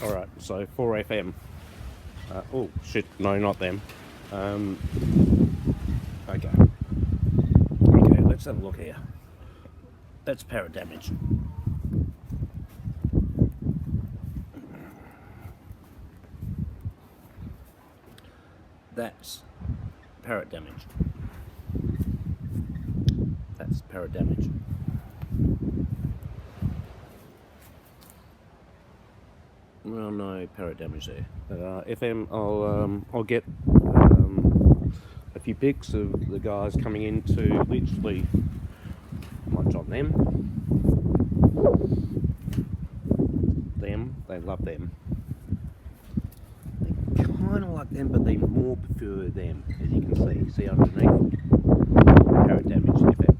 Alright, so 4 FM. Oh shit, no, not them. Okay. Okay, let's have a look here. That's parrot damage. That's parrot damage. That's parrot damage. Well, no parrot damage there. But FM, I'll get a few pics of the guys coming in to literally munch on them. They love them. They kind of like them, but they more prefer them, as you can see. See underneath? Parrot damage, FM.